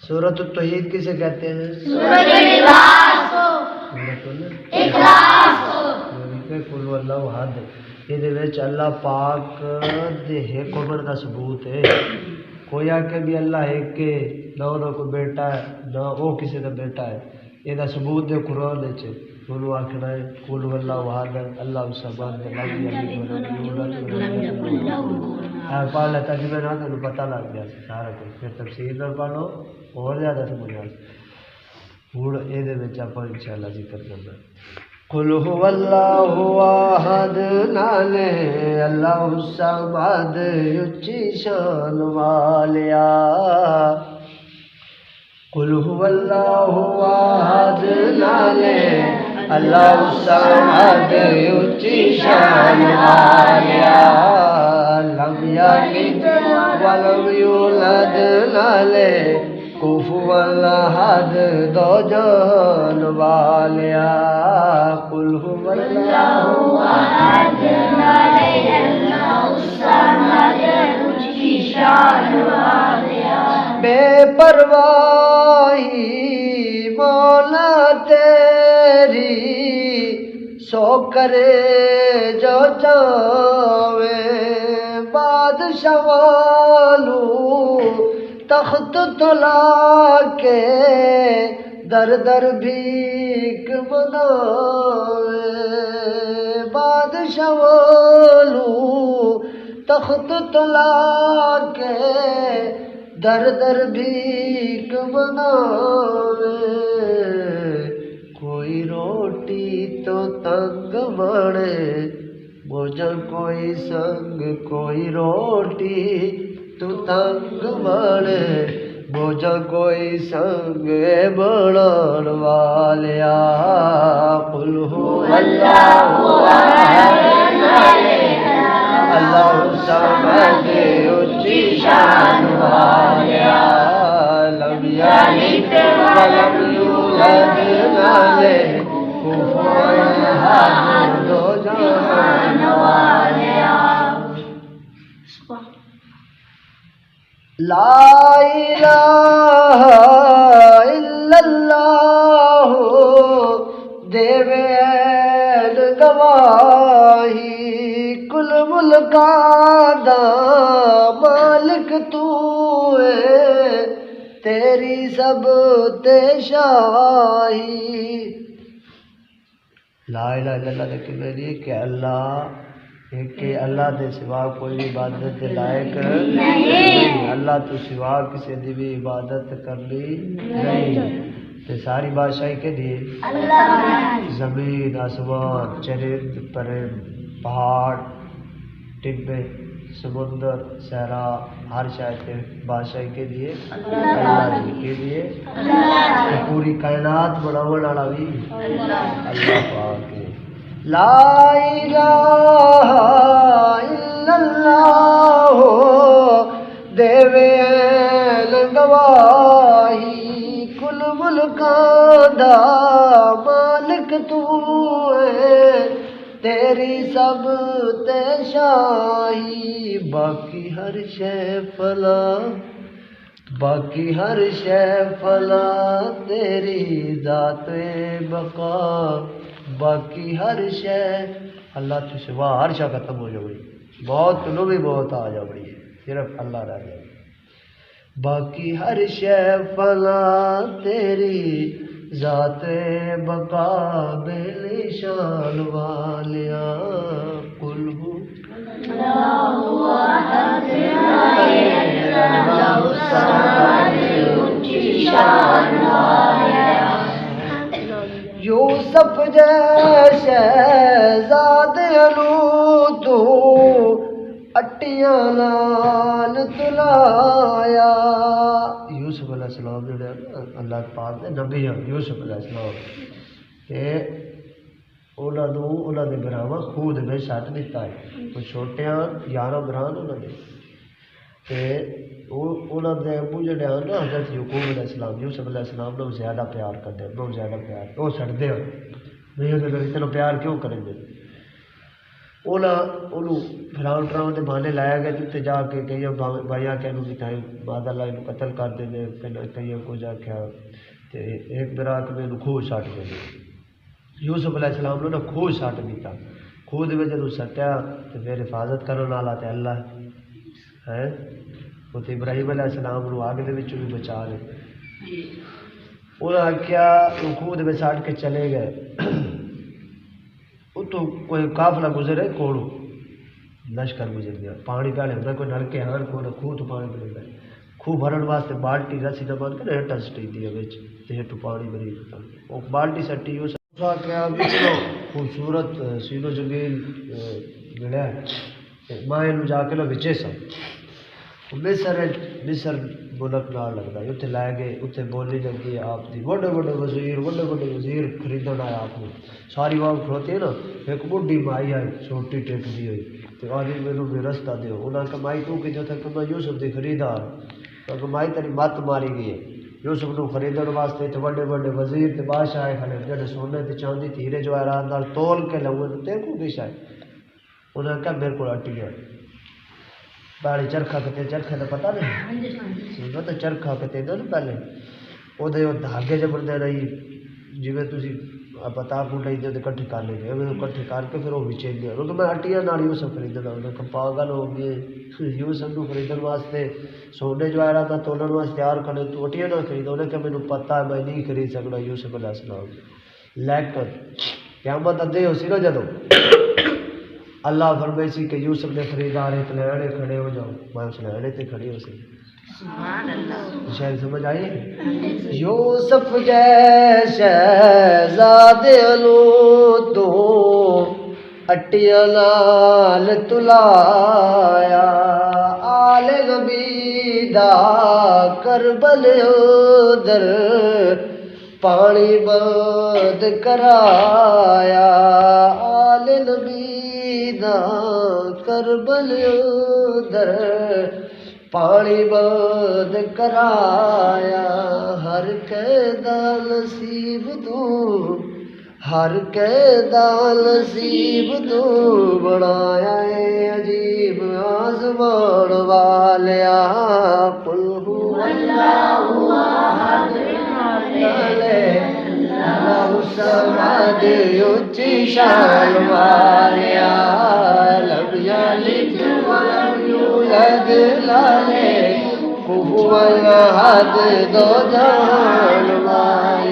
سورۃ التوحید کسے کہتے ہیں؟ سورۃ الاخلاص کو، اخلاص کو، قل هو اللہ احد۔ یہ وچ اللہ پاک دے ایک ہونے دا ثبوت ہے۔ کوئی آکے بھی اللہ ایک کے نہ انہوں کوئی بیٹا ہے نہ وہ کسی کا بیٹا ہے، یہ دا ثبوت دے قرآن وچ انہوں آکھنا ہے قل هو اللہ احد اللہ الصمد لم یلد ولم یولد پڑھ لیتا جی میں نہ تمہیں پتہ لگ گیا سارا کچھ، پھر تفسیر نہ پڑھ لو اور زیادہ سمجھ آ ہوں یہ آپ انشاءاللہ ذکر کرنا۔ قل هو اللہ احد نالے اللہ الصمد اچھی شان والیا، قل هو اللہ احد نالے اللہ الصمد اچھی شان والیا، لم یلد ولم یولد نالے کفوا احد دو جان والیا، قل هو اللہ احد نالے اللہ الصمد اچھی شان والیا، بے پرواہی مولا تیری سو کرے جو چاہے، بادشاہ والو تخت تلا کے در در بھیک مناوے، بادشاہ والو تخت تلا کے در در بھیک مناوے، کوئی روٹی تو تنگ بڑے مجھے کوئی سنگ، کوئی روٹی تو تنگ بڑے مجھے کوئی سنگ بڑھن والیا، قل هو اللہ احد اللہ الصمد اچھی شان والیا، لم یلد ولم یولد نالے کفوا احد دو جان والیا، لا الہ الا اللہ دیوے این گواہی، کل ملکاں دا مالک تو ہے تیری سب تے شاہی، لا الہ الا اللہ دیکھ میری کہ اللہ ایک کہ اللہ دے سوا کوئی بھی عبادت کے لائق نہیں، اللہ تو سوا کسی دی بھی عبادت کرنی نہیں، تے ساری بادشاہی کے دیے اللہ، زمین آسمان چرند پرند پہاڑ ٹبے سمندر صحرا ہر شاید کے بادشاہی کے لیے اللہ جی کے لیے، پوری کائنات بناون والا بھی اللہ پاک ہے، لا الہ الا اللہ دیوے این گواہی، کل ملکاں دا مالک تو ہے تیری سب تے شاہی، باقی ہر شے فنا باقی ہر شے فنا تیری ذات بقا، باقی ہر شے اللہ تو سوا ہر شے ختم ہو جائے، بہت لو بھی بہت آ جائے، صرف اللہ رہ جائے، باقی ہر شے فنا تیری ذات بقا بے نشان والیا، قل ہو اللہ احد اللہ الصمد اچھی شان والیا، یوسف جیسے شہزادیاں تو اٹیاں نال تلایا، یوسف علیہ السلام جڑے اللہ پاک دے نبی ہیں یوسف علیہ السلام، کہ انہوں نے گراواں خود میں سٹ دیتا ہے، کوئی چھوٹیاں 11 گران انہوں نے، تے انہوں نے ابو جڑے ہیں نا حضرت یعقوب علیہ السلام یوسف علیہ السلام نے زیادہ پیار کرتے ہیں، بہت زیادہ پیار، وہ سڑتے ہیں نہیں اتنا پیار کیوں کریں گے، انہوں فراؤن ٹراؤن کے بہانے لایا گیا تو جا کے کئی بھائی آ کے بتائیں بعد اللہ انہوں قتل کر دیں کئی کو جا کے ایک برا کے میں کھوہ سٹ دے یوسف علیہ السلام نے کھوہ سٹ دیتا کھوہ دے جدوں سٹیا تو پھر حفاظت کرنے والا تے اللہ ہے وہ تو ابراہیم علیہ السلام نو آگ دے وچوں بھی بچا لے انہوں نے آخیا کھوہ دے سٹ کے چلے گئے اتو کوئی قافلہ گزرے کوڑو لشکر گزر گیا پانی پہلے ہوتا کوئی نلکے ہان کو خوہ تو پانی بھرے گئے خوہ بھرن واسطے بالٹی رسی نہ بن کے ہیٹا سٹی دی ہیٹو پانی بھری وہ بالٹی سٹی اس کیا خوبصورت سینو جمیل ملیا ماں جا کے لو بچے سا مصر ملک نال لگتا ہے اتنے لے گئے اتنے بولی لگی آپ کی وڈے وڈے وزیر خریدن آیا آپ کو ساری واگ کھڑوتی ہے نا ایک بڈھی مائی آئی چھوٹی ٹیکتی ہوئی تو آدمی میرے بھی رستہ دیو انہوں نے کہا مائی تو کہ جو تھا کہ میں یوسف دی خریدار کیونکہ مائی تیری مت ماری گئی ہے یوسف نو خریدن واسطے تو وڈے وڈے وزیر تے بادشاہ آئے کھڑے جڑے سونے تے چاندی تے ہیرے جواہرات نال تول کے لوے تو تیرے کو کی شاید انہوں نے کہا میرے کو اٹی ہے پہلے چرخا کتے چرخے کا پتہ نہیں تو چرخا کتے نا پہلے وہ دھاگے جب بنتے رہی جی تھی پتا پوٹائی دے کٹھے کر لیں گے کٹھے کر کے پھر وہ بچے گیا کیونکہ میں ہٹیاں نال یوسف خریدنا انہیں کہ پاگل ہو گئے یوسف کو خریدن واسطے سونے جواہرات کا تولن واسطے تیار کرنے تو ہٹیاں نہ خریدا انہیں کہ مجھے پتا ہے میں نہیں خرید سکتا یوسف علیہ السلام لیکن قیامت ادے ہو سی نا جدو اللہ فرمائی سی کہ یوسف نے خریدار ایک لینے کھڑے ہو جاؤ میں اس لینے تے کھڑی ہو سی شاید سمجھ آئی یوسف جیسے شہزادے لو تو اٹیاں نال تلایا آل نبی دا کربل ادھر پانی بند کرایا آل نبی دا کربل ادھر پانی بند کرایا ہر قیدا نصیب تو ہر قیدا نصیب تو بنایا ہے عجیب آزمان والیا قل هو اللہ احد اللہ الصمد اونچی شان والیا لم یلد ولم یولد لالے کفوا احد دو جہان والیا